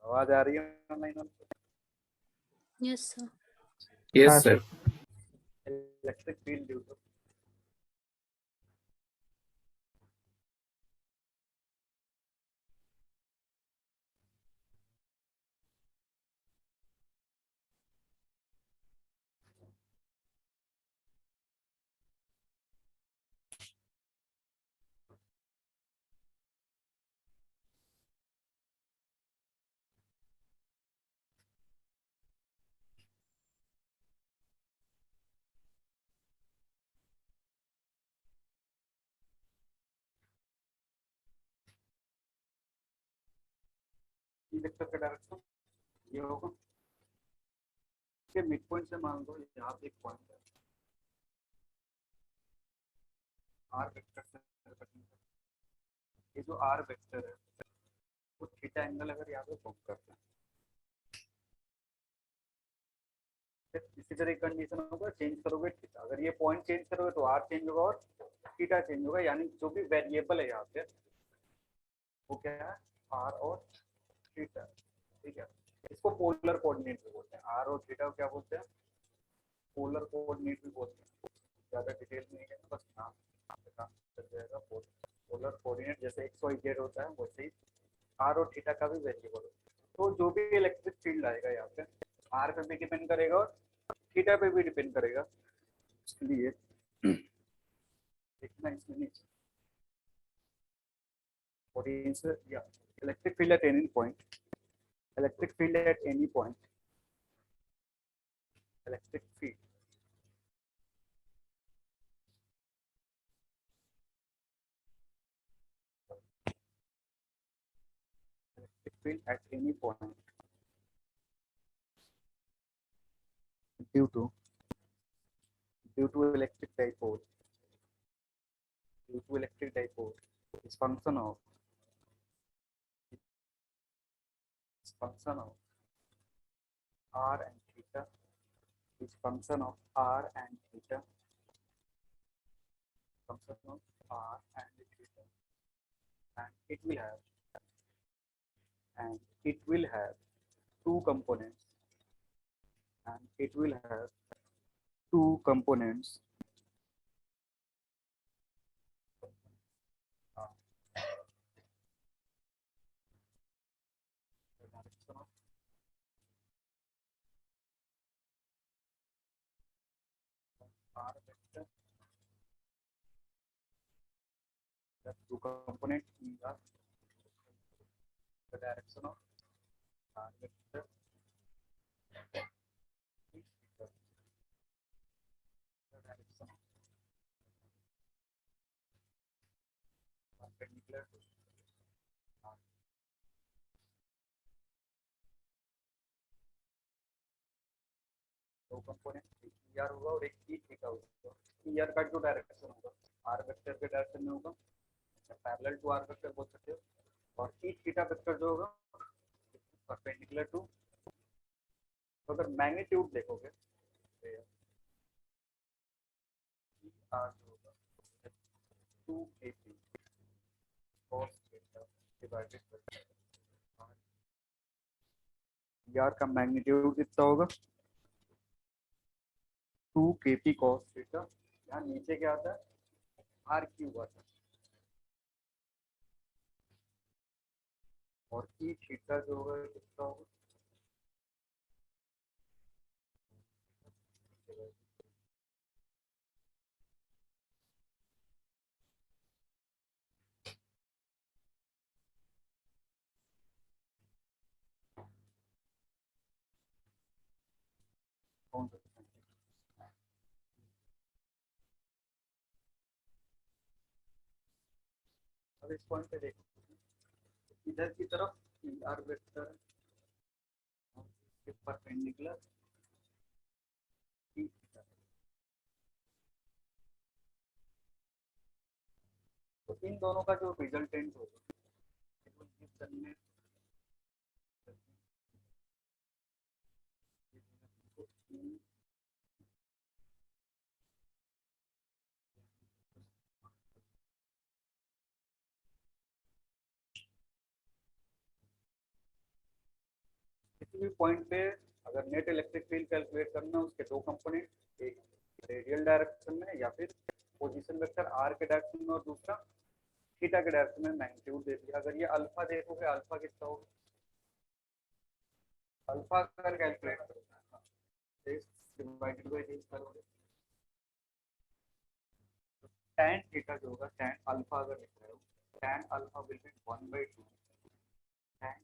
आवाज आ रही है online? Yes sir. Yes sir. Electric field due to vector का डायरेक्शन ये होगा कि मिड पॉइंट से मान लो यहाँ पे एक पॉइंट है आर वेक्टर से ये जो आर वेक्टर है वो थीटा एंगल अगर यहाँ पे बुक करते हैं इसी तरह कंडीशन होगा चेंज करोगे थीटा, अगर ये पॉइंट चेंज करोगे तो आर चेंज होगा और थीटा चेंज होगा, यानी जो भी वेरिएबल है यहाँ पे वो क्या है आर और थीटा। ठीक है, इसको पोलर कोऑर्डिनेट भी बोलते हैं, आर और थीटा क्या बोलते हैं पोलर कोऑर्डिनेट भी बोलते हैं। ज्यादा डिटेल में नहीं है, बस नाम चल जाएगा। पोलर कोऑर्डिनेट जैसे एक्स वाई जेड होता है वैसे ही आर और थीटा का भी वेरिएबल होता है। तो जो भी इलेक्ट्रिक फील्ड आएगा यहाँ पे आर पे भी डिपेंड करेगा और थीटा पे भी डिपेंड करेगा, इसलिए देखना इसमें नहीं पोटेंशियल या electric field at any point, electric field at any point, electric field at any point due to electric dipole is function of r and theta, is function of r and theta, function of r and theta, and it will have two components, and it will have two components. R vector, the two components in the direction of R vector, the direction perpendicular to R. दो component ER होगा और एक E theta होगा। ER का जो direction होगा R vector के direction में होगा, पैरेलल टू R वेक्टर बोल सकते हो, और E थीटा वेक्टर जो होगा परपेंडिकुलर टू। तो अगर मैग्नीट्यूड देखोगे तो ER जो होगा 2kp cos theta divided by ER का मैग्नीट्यूड कितना होगा 2kp cos थीटा, यहाँ नीचे क्या आता है R क्यूब आता है, और E थीटा जो होगा कितना होगा कौन सा। अब इस पॉइंट पे देखो इधर की तरफ ER vector perpendicular E theta, तो इन दोनों का जो रिजल्टेंट होगा किसी भी पॉइंट पे अगर नेट इलेक्ट्रिक फील्ड कैलकुलेट करना है उसके दो कंपोनेंट, एक रेडियल डायरेक्शन में या फिर पोजीशन वेक्टर आर के डायरेक्शन में और दूसरा थीटा के डायरेक्शन में मैग्नीट्यूड दे दिया। अगर ये अल्फा देखोगे अल्फा कितना होगा, अल्फा अगर कैलकुलेट करोगे डिवाइडेड बाय दिस करोगे तो tan थीटा जो होगा, tan अल्फा अगर लिख रहे हो tan alpha will be 1/2 tan,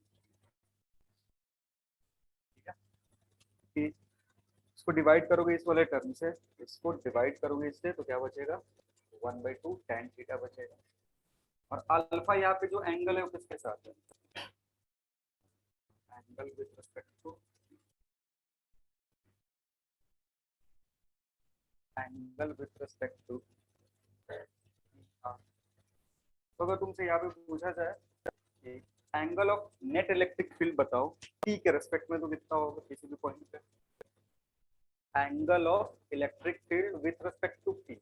ठीक है। इसको डिवाइड करोगे इस वाले टर्म से, इसको डिवाइड करोगे इससे तो क्या बचेगा 1/2 tan थीटा बचेगा। और अल्फा यहाँ पे जो एंगल है वो किसके साथ है, angle with respect to angle with respect to. तो अगर तुमसे यहाँ पे पूछा जाए कि angle of net electric field बताओ टी के रेस्पेक्ट में, तो कितना होगा किसी भी पॉइंट पे, angle of electric field with respect to T,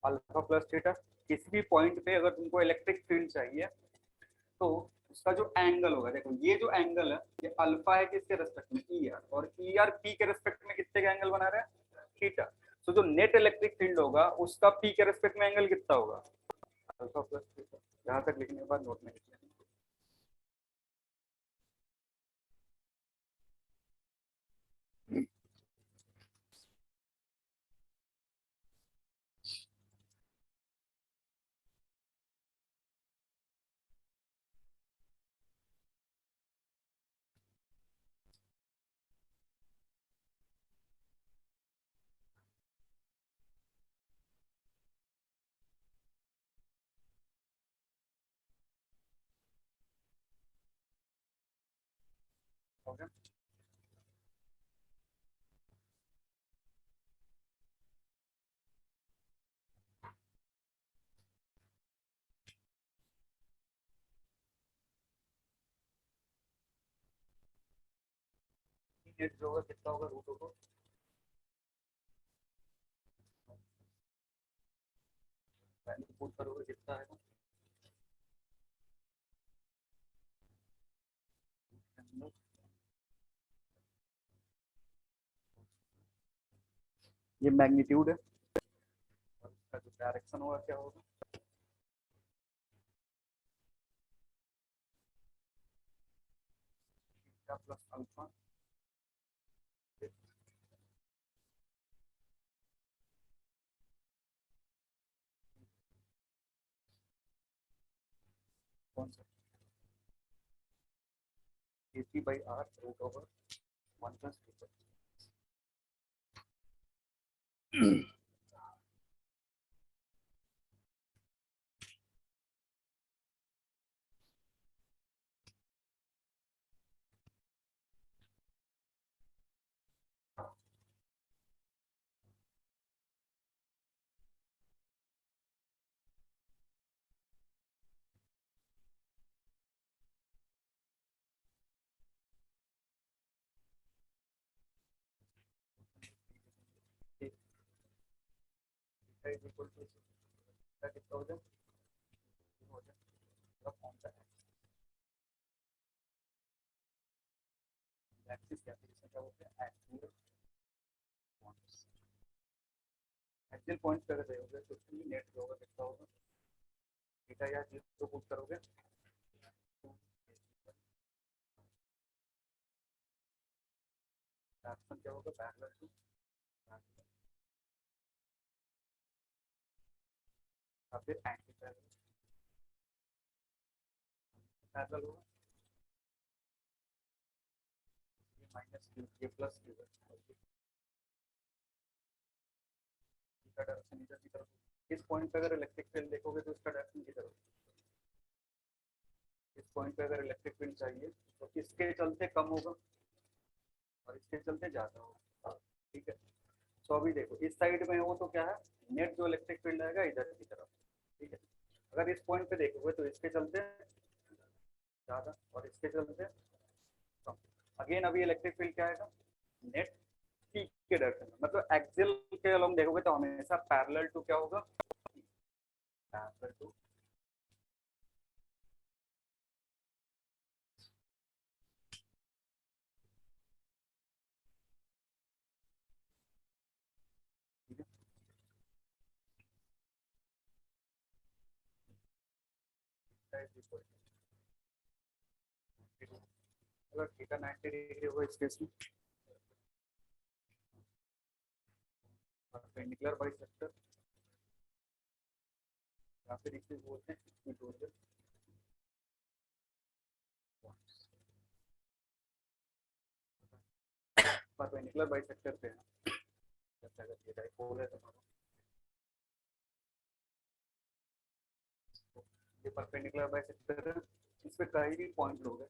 alpha plus theta. किसी भी पॉइंट पे अगर तुमको इलेक्ट्रिक फील्ड चाहिए तो उसका जो एंगल होगा, देखो ये जो एंगल है ये अल्फा है किसके रेस्पेक्ट में, ई आर, और ई आर पी के रेस्पेक्ट में कितने का एंगल बना रहा है, थीटा। तो जो नेट इलेक्ट्रिक फील्ड होगा उसका पी के रेस्पेक्ट में एंगल कितना होगा, अल्फा प्लस थीटा। यहाँ तक लिखने के बाद नोट में लिख लेना। हो गया। नेट जो होगा कितना होगा, रूट होगा, वैल्यू पुट करोगे कितना है, ये मैग्नीट्यूड है और इसका जो डायरेक्शन होगा क्या होगा, थीटा प्लस अल्फा। कौन सा, AC by R root over 1 plus theta. Theta is equal to theta कितना हो जाए, हो जाए कौन सा एक्सिस या फिर इसे क्या बोलते हैं एक्सियल पॉइंट्स। एक्सियल पॉइंट्स अगर देखोगे तो टी नेट जो होगा कितना होगा, थीटा या जीरो पुट करोगे डायरेक्शन क्या होगा, पैरेलल टू या फिर एंटी पैरेलल होगा, ये माइनस क्यू ये प्लस क्यू है, इसका डायरेक्शन इधर की तरफ। इस पॉइंट पे अगर इलेक्ट्रिक फील्ड देखोगे तो इसका डायरेक्शन की तरफ, इस पॉइंट पे अगर इलेक्ट्रिक फील्ड चाहिए तो इसके चलते कम होगा और इसके चलते ज्यादा होगा, ठीक है। तो अभी देखो इस साइड में हो तो क्या है, नेट जो इलेक्ट्रिक फील्ड आएगा इधर की तरफ, ठीक है। अगर इस पॉइंट पे देखोगे तो इसके चलते ज्यादा और इसके चलते कम। अगेन अभी इलेक्ट्रिक फील्ड क्या आएगा, नेट पी के डायरेक्शन में, मतलब एक्सियल के अलोंग देखोगे तो हमेशा पैरेलल टू क्या होगा, पैरेलल टू अगर थीटा 90 डिग्री होगा इस केस में, परपेंडिकुलर बाइसेक्टर या फिर इसे बोलते हैं इक्वेटोरियल। परपेंडिकुलर बाइसेक्टर पे है, जैसे अगर ये डाइपोल है तुम्हारा, ये परपेंडिकुलर बाइसेक्टर है, इस पे कहीं भी पॉइंट लोगे,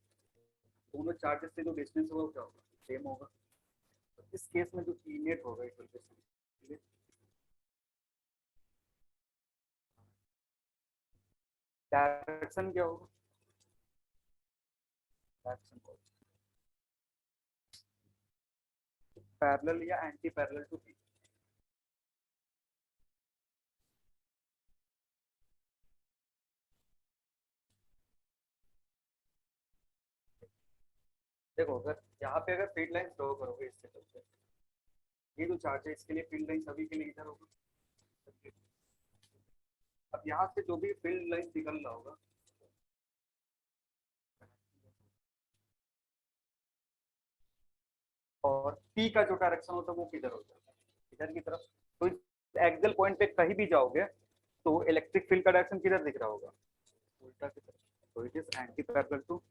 दोनों चार्जेस से जो डिस्टेंस होगा क्या होगा, सेम होगा। तो इस केस में जो ई नेट होगा इक्वल टू सेम। डायरेक्शन क्या होगा, डायरेक्शन पैरेलल या एंटी पैरेलल टू बी। देखो अगर यहाँ पे अगर फील्ड लाइन ड्रॉ करोगे इससे चलते, ये जो चार्ज है इसके लिए फील्ड लाइन सभी के लिए इधर होगा। अब यहाँ से जो भी फील्ड लाइन निकल रहा होगा, और पी का जो डायरेक्शन होता है वो किधर होता है, इधर की तरफ। तो एक्सल पॉइंट पे कहीं भी जाओगे तो इलेक्ट्रिक फील्ड का डायरेक्शन किधर दिख रहा होगा, उल्टा की तरफ। तो it is anti parallel to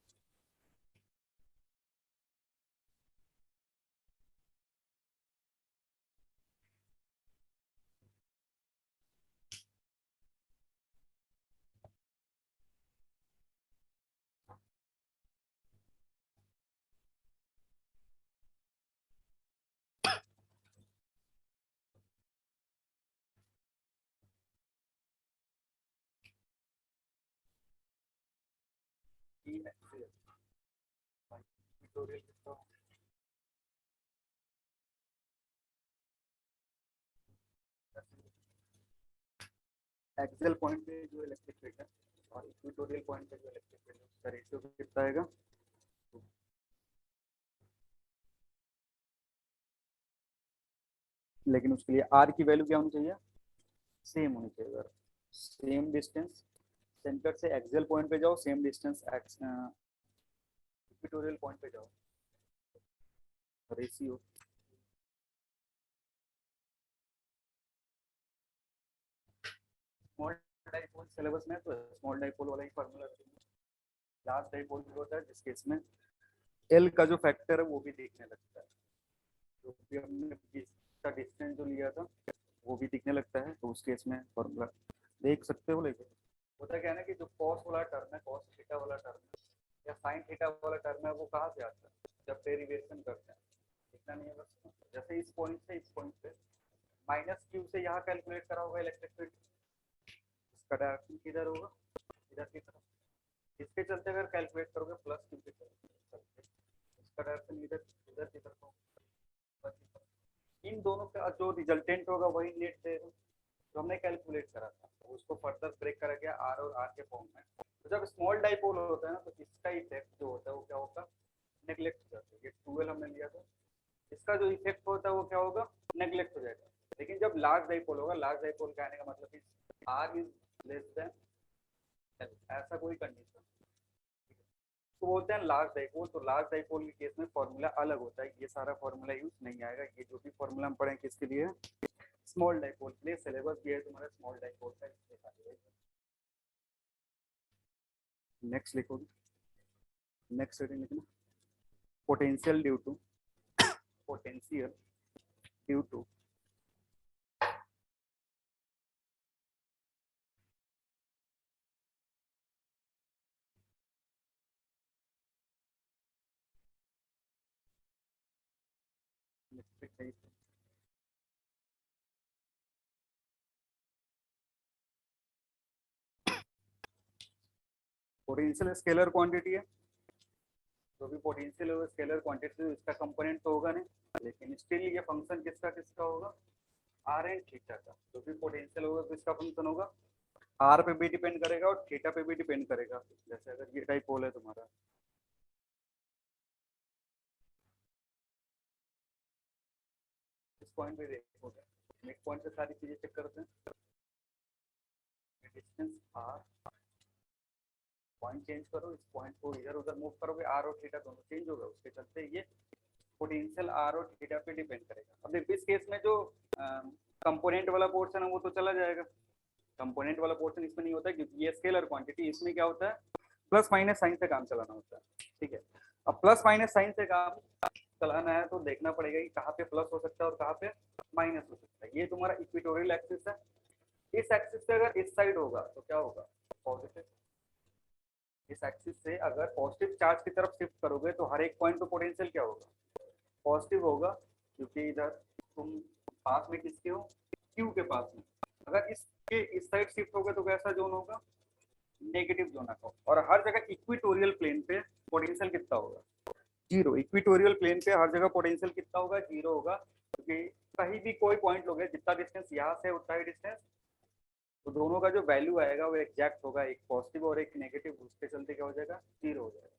E axial. Tutorial कितना एक्सियल पॉइंट पे जो इलेक्ट्रिक फील्ड है और इक्वेटोरियल पॉइंट पे जो इलेक्ट्रिक फील्ड है उसका रेशियो कितना आएगा। लेकिन उसके लिए आर की वैल्यू क्या होनी चाहिए, सेम होनी चाहिए। सेम डिस्टेंस सेंटर से एक्सियल पॉइंट पे जाओ, सेम डिस्टेंस इक्वेटोरियल पॉइंट पे जाओ, रेशियो। स्मॉल डाइपोल सिलेबस में तो स्मॉल डाइपोल वाला ही फार्मूला, लार्ज डाइपोल जो होता है जिसके इसमें एल का जो फैक्टर है वो भी देखने लगता है, जो भी हमने इसका डिस्टेंस जो लिया था वो भी दिखने लगता है। तो उस केस में फॉर्मूला देख सकते हो। लेकिन होता क्या है ना कि जो कॉस वाला टर्म है, कॉस थीटा वाला टर्म है या साइन थीटा वाला टर्म है, वो कहाँ से आता है, जब डेरिवेशन करते हैं। इतना नहीं है बस, जैसे इस पॉइंट से इस पॉइंट पे माइनस क्यू से यहाँ कैलकुलेट करा होगा इलेक्ट्रिक फील्ड, इसका डायरेक्शन किधर होगा, इधर की तरफ। इसके चलते अगर कैलकुलेट करोगे प्लस क्यू के चलते, इसका डायरेक्शन इधर इधर की तरफ होगा। इन दोनों का जो रिजल्टेंट होगा वही नेट देगा जो हमने कैलकुलेट करा था, तो उसको फर्दर ब्रेक करा गया आर और आर के फॉर्म में। तो जब स्मॉल डाइपोल होता है ना तो इसका इफेक्ट जो होता है वो क्या होगा, नेग्लेक्ट हो जाता है। ये 12 हमने लिया था, इसका जो इफेक्ट होता है वो क्या होगा, नेग्लेक्ट हो जाएगा। लेकिन जब लार्ज डाइपोल होगा, लार्ज डाइपोल का आने का मतलब R is less than L, ऐसा कोई कंडीशन तो बोलते हैं लार्ज डाइपोल। तो लार्ज डाइपोल के केस में फॉर्मूला अलग होता है, ये सारा फॉर्मूला यूज नहीं आएगा। ये जो भी फॉर्मूला हम पढ़ें किसके लिए, स्मॉल डाइपोल के लिए। सिलेबस भी है तुम्हारा स्मॉल डाइपोल का, नेक्स्ट लिखोगे, नेक्स्ट हेडिंग लिखना potential due to, potential due to potential scalar quantity है, जो भी पोटेंशियल होगा स्केलर क्वांटिटी, इसका कंपोनेंट तो होगा नहीं, लेकिन स्टिल ये फंक्शन किसका किसका होगा, आर एंड थीटा का। जो भी पोटेंशियल होगा किसका फंक्शन होगा, आर पे भी डिपेंड करेगा और थीटा पे भी डिपेंड करेगा। जैसे अगर ये डाइपोल है तुम्हारा, इस पॉइंट पे देखोगे, एक पॉइंट पे सारी चीजें चेक करते हैं, डिस्टेंस आर पॉइंट चेंज करो, इस पॉइंट को इधर उधर मूव करोगे, आर और थीटा दोनों चेंज होगा, उसके चलते ये पोटेंशियल आर और थीटा पे डिपेंड करेगा। अब देखो इस केस में जो कंपोनेंट वाला पोर्शन है वो तो चला जाएगा, कंपोनेंट वाला पोर्शन इसमें नहीं होता है क्योंकि ये स्केलर क्वांटिटी, इसमें क्या होता है प्लस माइनस साइन से काम चलाना होता है, ठीक है। अब प्लस माइनस साइन से काम चलाना है तो देखना पड़ेगा कि कहाँ पे प्लस हो सकता है और कहाँ पे माइनस हो सकता है। ये तुम्हारा इक्वेटोरियल एक्सिस है, इस एक्सिस से अगर इस साइड होगा तो क्या होगा पॉजिटिव, इस एक्सिस से अगर पॉजिटिव चार्ज की तरफ शिफ्ट करोगे तो हर एक पॉइंट पे पोटेंशियल क्या होगा पॉजिटिव होगा, क्योंकि इधर तुम पास में किसके हो क्यू के पास में, अगर इसके इस साइड शिफ्ट होगा तो कैसा जोन होगा नेगेटिव जोन होगा। और हर जगह इक्वेटोरियल प्लेन पे पोटेंशियल कितना होगा जीरो, इक्वेटोरियल प्लेन पे हर जगह पोटेंशियल कितना होगा जीरो होगा, क्योंकि कहीं भी कोई पॉइंट लोगे जितना डिस्टेंस यहाँ से उतना ही डिस्टेंस, तो दोनों का जो वैल्यू आएगा वो एग्जैक्ट होगा, एक पॉजिटिव और एक नेगेटिव, उसके चलते क्या हो जाएगा जीरो हो जाएगा।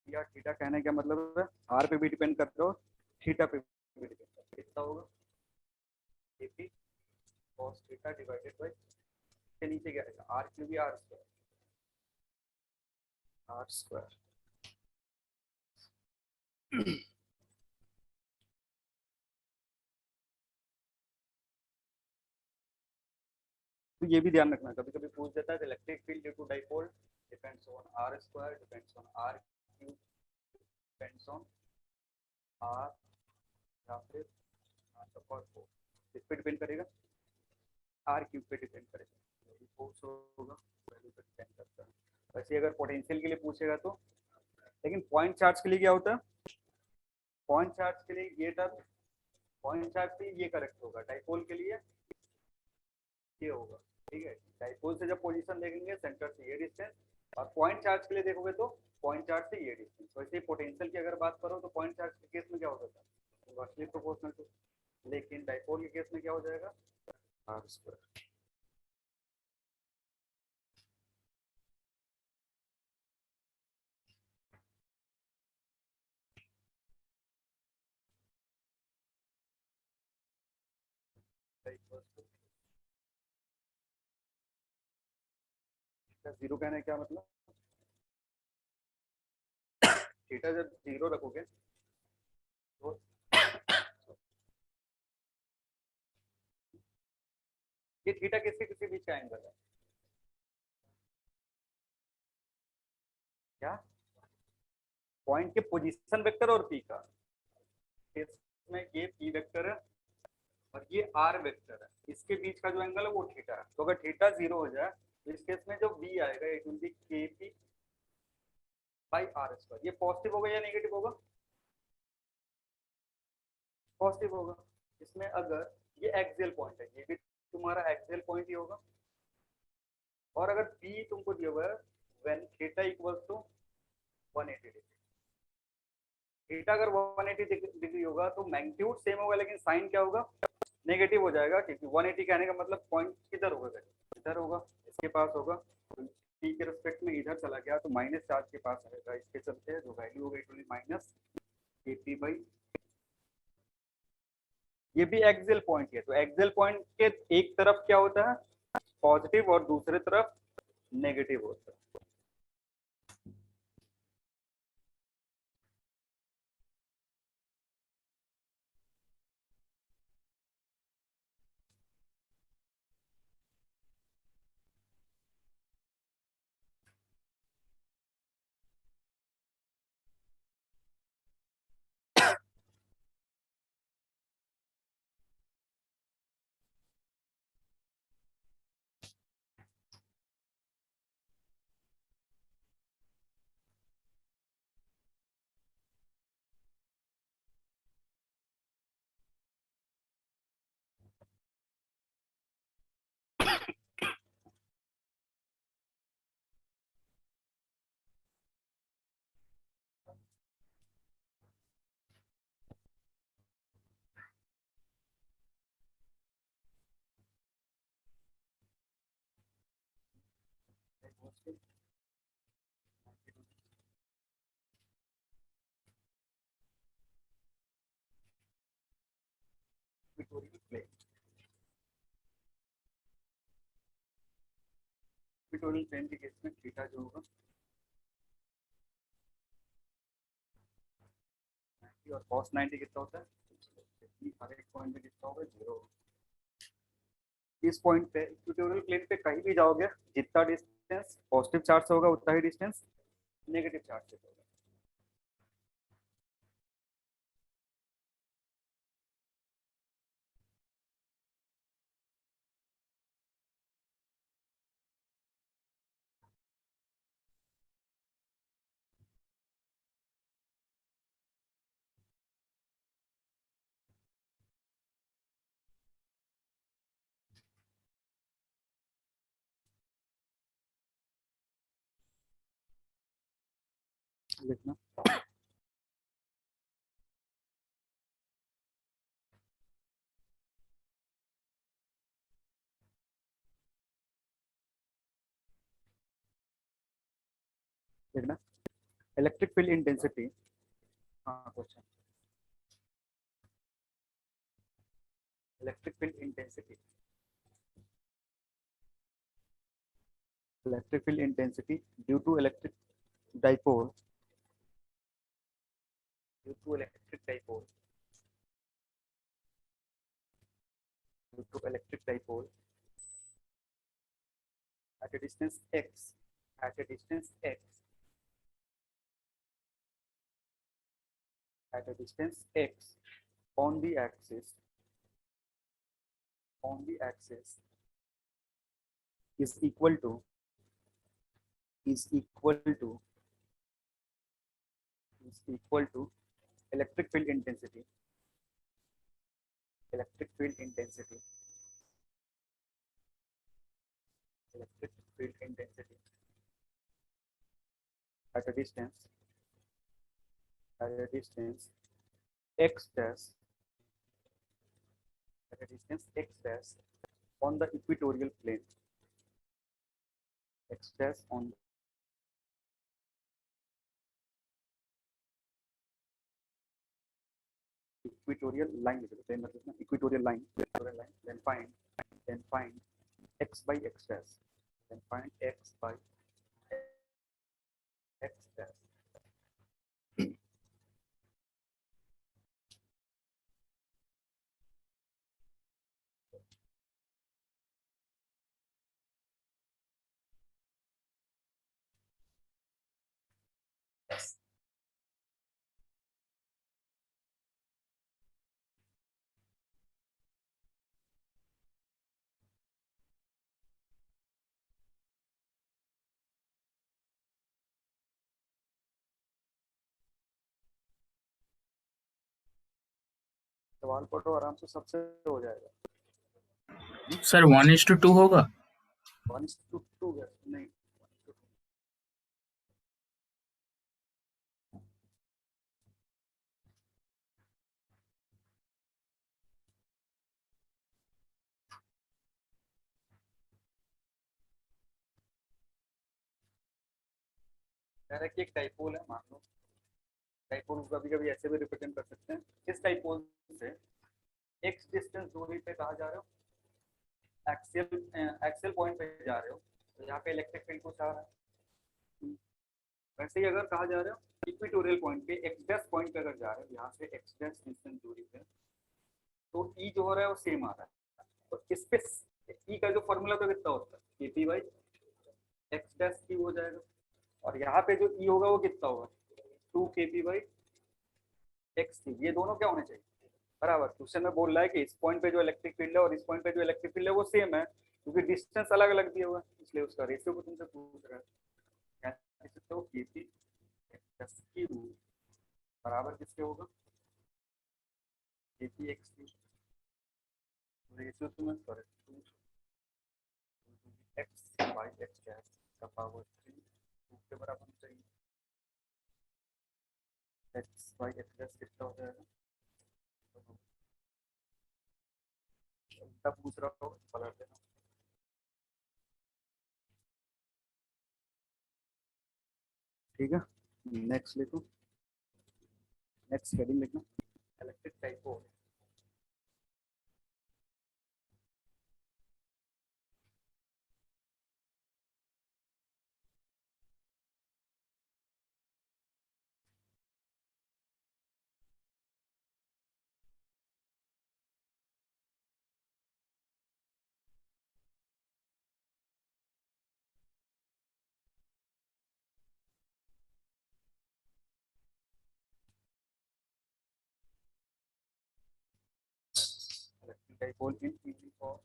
या थीटा कहने का मतलब है आर पे भी डिपेंड करते हो, थीटा पे भी डिपेंड करते हो, कितना होगा AP cos theta divided by, के नीचे क्या रहेगा आर क्यूब या आर स्क्वायर, आर स्क्वायर। तो ये भी ध्यान रखना, कभी कभी पूछ देता है electric field due to dipole depends on R square, depends on R cube, depends on R, या फिर इस पे डिपेंड करेगा, आर क्यूब पे डिपेंड करेगा, फोर्स होगा वैल्यू पे डिपेंड करता है। वैसे अगर पोटेंशियल के लिए पूछेगा तो, लेकिन पॉइंट चार्ज के लिए क्या होता है, पॉइंट चार्ज के लिए ये टर्म, पॉइंट चार्ज से ये करेक्ट होगा, डाइपोल के लिए ये होगा, ठीक है। डाइपोल से जब पोजीशन देखेंगे सेंटर से ये डिस्टेंस, और पॉइंट चार्ज के लिए देखोगे तो पॉइंट चार्ज से ये डिस्टेंस। वैसे पोटेंशियल की अगर बात करो तो पॉइंट चार्ज के केस में क्या होता है इनवर्सली प्रोपोर्शनल टू, लेकिन डाइपोल के केस में क्या हो जाएगा आर स्क्वायर। जीरो कहने क्या मतलब, थीटा जब जीरो रखोगे तो ये थीटा किसके किसी बीच का एंगल है क्या, पॉइंट के पोजीशन वेक्टर और पी का, इसमें ये पी वेक्टर है और ये आर वेक्टर है, इसके बीच का जो एंगल है वो थीटा है। तो अगर थीटा जीरो हो जाए तो इस केस में जो बी आएगा इट विल बी के पी बाई आर स्क्वायर। ये पॉजिटिव होगा या नेगेटिव होगा पॉजिटिव होगा। इसमें अगर ये एक्सियल पॉइंट है, ये भी तुम्हारा एक्सियल पॉइंट ही होगा, और अगर बी तुमको दिया हुआ है when theta equals to 180 degree, theta अगर 180 डिग्री होगा तो मैग्नीट्यूड सेम होगा लेकिन साइन क्या होगा नेगेटिव हो जाएगा, क्योंकि 180 कहने का मतलब पॉइंट किधर होगा इधर होगा, इसके पास होगा, टी के रिस्पेक्ट में इधर चला गया तो माइनस चार्ज के पास रहेगा, इसके चलते जो वैल्यू होगा it will B minus AP by, ये भी एक्सियल पॉइंट है तो एक्सियल पॉइंट के एक तरफ क्या होता है पॉजिटिव और दूसरे तरफ नेगेटिव होता है। प्लेन, इक्वेटोरियल प्लेन के केस में थीटा जो होगा और cos 90 कितना होता है, हर एक पॉइंट पे कितना होगा, 0। इस पॉइंट पे इक्वेटोरियल प्लेन पे कहीं भी जाओगे, जितना डिस्टेंस पॉजिटिव चार्ज से होगा उतना ही डिस्टेंस नेगेटिव चार्ज से होगा। लिखना लिखना इलेक्ट्रिक फील्ड इंटेंसिटी। हाँ question, electric field intensity, electric field intensity due to electric dipole, due to electric dipole, due to electric dipole at a distance x, at a distance x, at a distance x on the axis, on the axis is equal to, is equal to, is equal to electric field intensity, electric field intensity, electric field intensity at a distance, at a distance x dash, at a distance x dash on the equatorial plane, x dash on equatorial line, equatorial line, then find x by x dash, then find x by x dash. सवाल पढ़ो आराम से, सबसे हो जाएगा sir 1:2 होगा। 1:2 नहीं, direct एक डाइपोल है, मान लो डाइपोल को कभी कभी ऐसे भी रिप्रेजेंट कर सकते हैं, इस डाइपोल से एक्स डिस्टेंस दूरी पे कहा जा रहे हो, एक्सियल पॉइंट पे जा रहे हो, तो यहाँ पे इलेक्ट्रिक फील्ड कुछ आ रहा है। वैसे ही अगर कहा जा रहे हो इक्वेटोरियल पॉइंट पे एक्स डैश पॉइंट पे अगर जा रहे हो, यहाँ से एक्स डैश डिस्टेंस दूरी पे, तो ई जो हो रहा है वो सेम आ रहा है। तो इस पे ई का जो फॉर्मूला तो कितना होता है, KP by x dash Q हो जाएगा, और यहाँ पे जो ई होगा वो कितना होगा, 2 केपी बाई एक्स क्यू। ये दोनों क्या होने चाहिए, बराबर। क्वेश्चन में बोल रहा है कि इस पॉइंट पे जो इलेक्ट्रिक फील्ड है और इस पॉइंट पे जो इलेक्ट्रिक फील्ड है वो सेम है, क्योंकि डिस्टेंस अलग अलग दिया हुआ है, इसलिए उसका रेशियो को तुमसे पूछ रहा है। क्या लिख सकते हो, केपी एक्स क्यू बराबर किसके होगा, केपी एक्स क्यू, रेशियो तुम्हें sorry x by x dash का पावर 3 के बराबर होना चाहिए। एक्स बाई एक्स डैश कितना हो जाएगा, तब पूछ रहा हो पलट देना। ठीक है, नेक्स्ट लिखो, नेक्स्ट हेडिंग लिखना electric dipole, dipole in uniform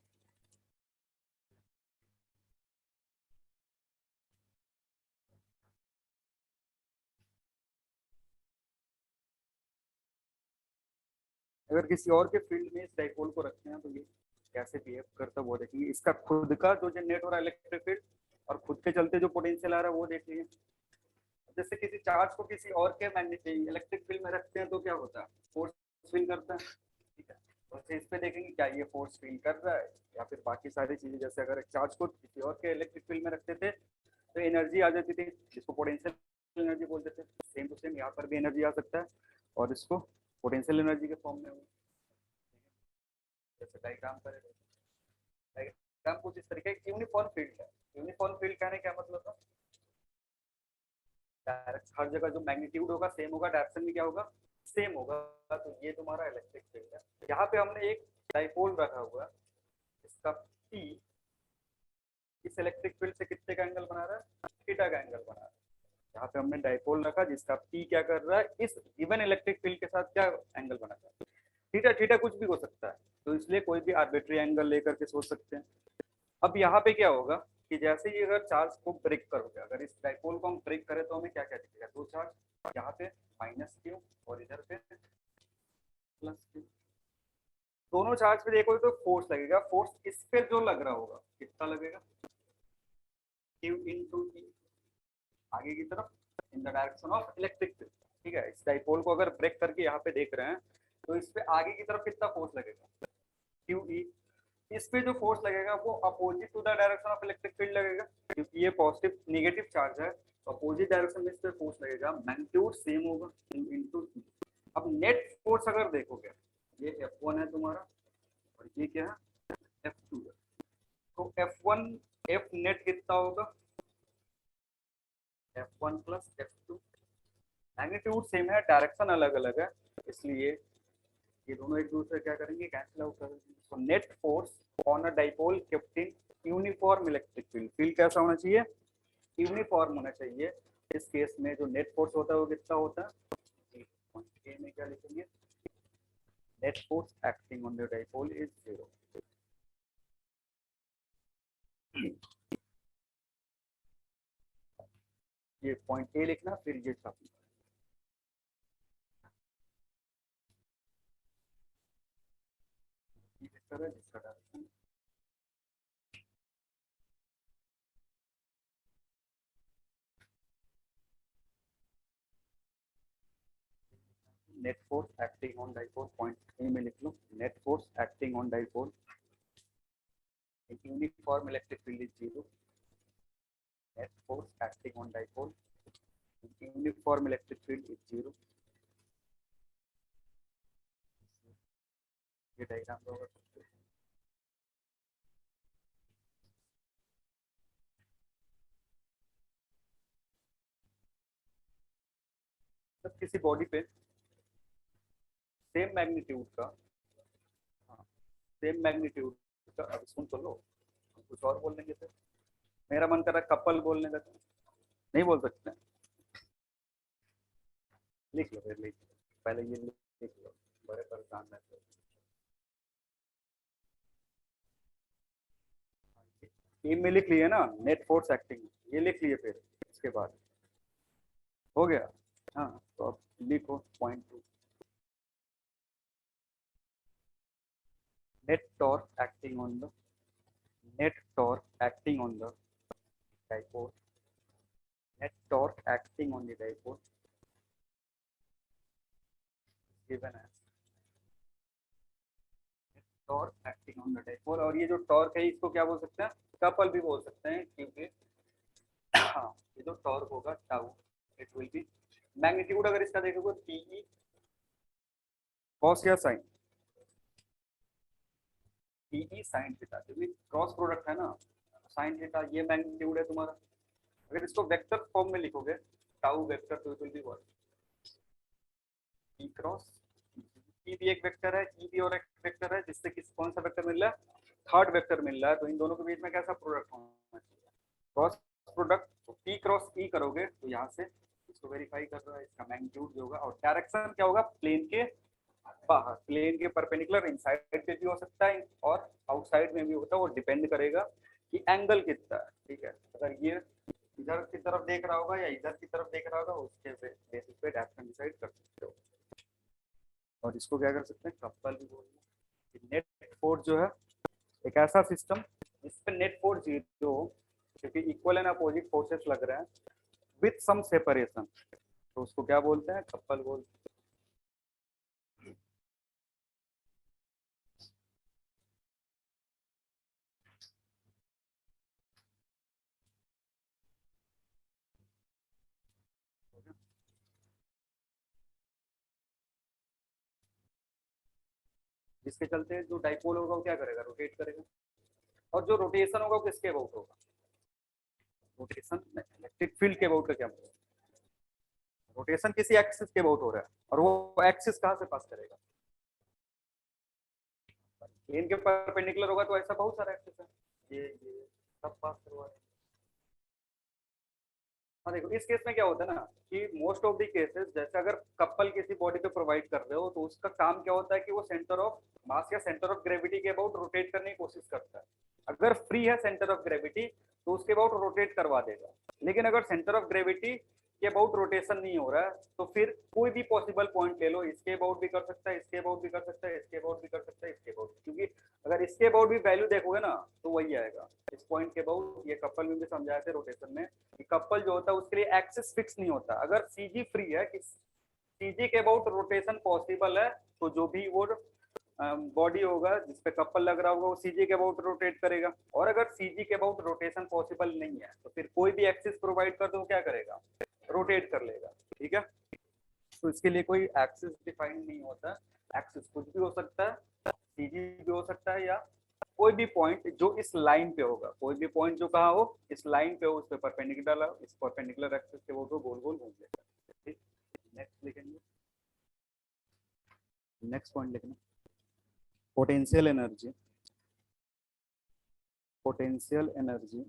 अगर किसी और के फील्ड में इस डाइपोल को रखते हैं तो ये कैसे बिहेव करता है वो देखेंगे। इसका खुद का जो जनरेट हो रहा है इलेक्ट्रिक फील्ड और खुद के चलते जो पोटेंशियल आ रहा है वो देखेंगे। जैसे किसी चार्ज को किसी और के मैग्नेटिक इलेक्ट्रिक फील्ड में रखते हैं तो क्या होता है, फोर्स फील करता है, ठीक है। तो इस पे देखेंगे क्या ये फोर्स फील कर रहा है या फिर बाकी सारी चीजें। जैसे अगर चार्ज को किसी और के इलेक्ट्रिक फील्ड में रखते थे तो एनर्जी आ जाती थी जिसको पोटेंशियल एनर्जी बोलते थे। सेम टू सेम यहाँ पर भी एनर्जी आ सकता है और इसको पोटेंशियल एनर्जी के फॉर्म में जैसे डायग्राम करेंगे। डायग्राम कुछ इस तरीके की यूनिफॉर्म फील्ड है। यूनिफॉर्म फील्ड कहने क्या मतलब है, डायरेक्ट हर जगह जो मैग्नीट्यूड होगा सेम होगा, डायरेक्शन भी क्या होगा सेम होगा। तो ये तुम्हारा इलेक्ट्रिक फील्ड है। यहाँ पे हमने एक डाइपोल रखा हुआ है, इसका P इस इलेक्ट्रिक फील्ड से कितने का एंगल बना रहा है, थीटा का एंगल बना रहा है। यहाँ पे हमने डाइपोल रखा जिसका P क्या कर रहा है, इस गिवन इलेक्ट्रिक फील्ड के साथ क्या एंगल बना रहा है। थीटा थीटा कुछ भी हो सकता है, तो इसलिए कोई भी आर्बिट्री एंगल लेकर के सोच सकते हैं। अब यहाँ पे क्या होगा कि जैसे ही अगर चार्ज को ब्रेक करोगे, अगर इस डाइपोल को हम ब्रेक करें तो हमें क्या क्या दिखेगा, दो चार्ज, यहाँ पे -q और इधर पे +q। दोनों चार्ज पे देखोगे तो फोर्स लगेगा। फोर्स इस पे जो लग रहा होगा कितना लगेगा, q इंटू e, आगे की तरफ in the direction of electric field, ठीक है। इस डाइपोल को अगर ब्रेक करके यहाँ पे देख रहे हैं तो इस पे आगे की तरफ कितना फोर्स लगेगा, QE। इस पे जो फोर्स लगेगा वो opposite to the direction of electric field लगेगा, क्योंकि ये पॉजिटिव नेगेटिव चार्ज है तो अपोजिट डायरेक्शन में इस पे फोर्स लगेगा। मैग्नीट्यूड सेम होगा इनटू। अब नेट फोर्स अगर देखोगे, ये F1 है तुम्हारा और ये क्या है F2 है। तो F1 F नेट कितना होगा, F1 plus F2। Magnitude same है, डायरेक्शन अलग अलग है, इसलिए ये दोनों एक दूसरे क्या करेंगे, कैंसिल आउट कर देंगे। तो net force on a dipole kept in uniform electric field. Field कैसा होना चाहिए, यूनिफॉर्म होना चाहिए। इस केस में जो नेट फोर्स होता है वो कितना होता है, ए में क्या लिखेंगे, net force acting on the dipole is 0। ये पॉइंट ए लिखना, फिर ये छापना। जिसका direction net force acting on dipole, point A में लिख लो, net force acting on dipole uniform electric field is 0। Net force acting on dipole uniform electric field is 0। ये डायग्राम होगा। जब किसी बॉडी पे सेम मैग्नीट्यूड का, हाँ सेम मैग्नीट्यूड का, अब सुन तो लो, कुछ और बोल लेंगे फिर। मेरा मन कर रहा है कपल बोलने का, नहीं बोल सकते, लिख लो फिर, लिख लो पहले ये लिख लो, बड़े परेशान रहते हो। ए में लिख लिए ना नेट फोर्स एक्टिंग, ये लिख लिए, फिर इसके बाद हो गया। हाँ तो अब लिखो point 2, net torque acting on the, net torque acting on the dipole, net torque acting on the dipole given है torque acting on the dipole. और ये जो टॉर्क है इसको क्या बोल सकते हैं, कपल भी बोल सकते हैं, क्योंकि हाँ ये जो टॉर्क होगा tau, it will B magnitude. अगर इसका देखोगे पीई कॉस या साइन, पीई साइन थीटा, क्योंकि क्रॉस प्रोडक्ट है ना, साइन थीटा ये मैग्नीट्यूड है तुम्हारा। अगर इसको वेक्टर फॉर्म में लिखोगे टाउ वेक्टर, तो it will be what, E cross E भी एक वेक्टर है, ई भी और एक वेक्टर है, जिससे किस कौन सा वेक्टर मिल रहा है, थर्ड वेक्टर मिल रहा है। तो इन दोनों के बीच में कैसा प्रोडक्ट होना चाहिए, क्रॉस प्रोडक्ट। तो पी क्रॉस ई करोगे तो यहाँ से इसको वेरीफाई कर रहा है, इसका मैग्नीट्यूड जो होगा, और डायरेक्शन क्या होगा, प्लेन के बाहर प्लेन के परपेंडिकुलर इनसाइड पे भी हो सकता है और आउटसाइड में भी होता है, वो डिपेंड करेगा कि एंगल कितना है। ठीक है, अगर ये इधर की तरफ देख रहा होगा या इधर की तरफ देख रहा होगा, उसके बेसिस पे डायरेक्शन डिसाइड कर सकते हो। और इसको क्या कर सकते हैं, कपल भी बोलते हैं। नेट फोर्स जो है एक ऐसा सिस्टम जिस पे नेट फोर्स जीरो हो, क्योंकि इक्वल एंड अपोजिट फोर्सेस लग रहे हैं विथ सम सेपरेशन, तो उसको क्या बोलते हैं, कपल बोलते हैं। जिसके चलते जो डाइपोल होगा वो क्या करेगा, रोटेट करेगा। और जो रोटेशन होगा वो किसके अबाउट होगा, रोटेशन इलेक्ट्रिक फील्ड के अबाउट का क्या मतलब, रोटेशन किसी एक्सिस के अबाउट हो रहा है और वो एक्सिस कहाँ से पास करेगा, प्लेन के परपेंडिकुलर होगा तो ऐसा बहुत सारा एक्सिस है, ये सब पास करवा रहे हैं। हाँ देखो इस केस में क्या होता है ना कि मोस्ट ऑफ द केसेस जैसे अगर कपल किसी बॉडी पे प्रोवाइड कर रहे हो तो उसका काम क्या होता है कि वो सेंटर ऑफ मास या सेंटर ऑफ ग्रेविटी के अबाउट रोटेट करने की कोशिश करता है। अगर फ्री है सेंटर ऑफ ग्रेविटी तो उसके अबाउट रोटेट करवा देगा, लेकिन अगर सेंटर ऑफ ग्रेविटी के अबाउट रोटेशन नहीं हो रहा है तो फिर कोई भी पॉसिबल पॉइंट ले लो, इसके अबाउट भी कर सकता है, इसके अबाउट भी कर सकता है, इसके अबाउट भी कर सकता है, इसके अबाउट, क्योंकि अगर इसके अबाउट भी वैल्यू देखोगे ना तो वही आएगा इस पॉइंट के अबाउट। ये कपल में भी समझाया थे रोटेशन में कि कपल जो होता है उसके लिए एक्सिस फिक्स नहीं होता। अगर सीजी फ्री है कि सीजी के अबाउट रोटेशन पॉसिबल है तो जो भी वो बॉडी होगा जिसपे कपल लग रहा होगा वो सीजी के अबाउट रोटेट करेगा। और अगर सीजी के अबाउट रोटेशन पॉसिबल नहीं है तो फिर कोई भी एक्सिस प्रोवाइड कर दो क्या करेगा, रोटेट कर लेगा। ठीक है, तो इसके लिए कोई एक्सिस डिफाइन नहीं होता, एक्सिस कुछ भी हो सकता है, सीजी भी हो सकता है, या कोई भी पॉइंट जो इस लाइन पे होगा, कोई भी पॉइंट जो कहा हो इस लाइन पे हो, उस पे परपेंडिकुलर, इस परपेंडिकुलर एक्सिस के वो तो गोल गोल घूम लेगा। ठीक, नेक्स्ट लिखेंगे, नेक्स्ट पॉइंट लिखना, पोटेंशियल एनर्जी, पोटेंशियल एनर्जी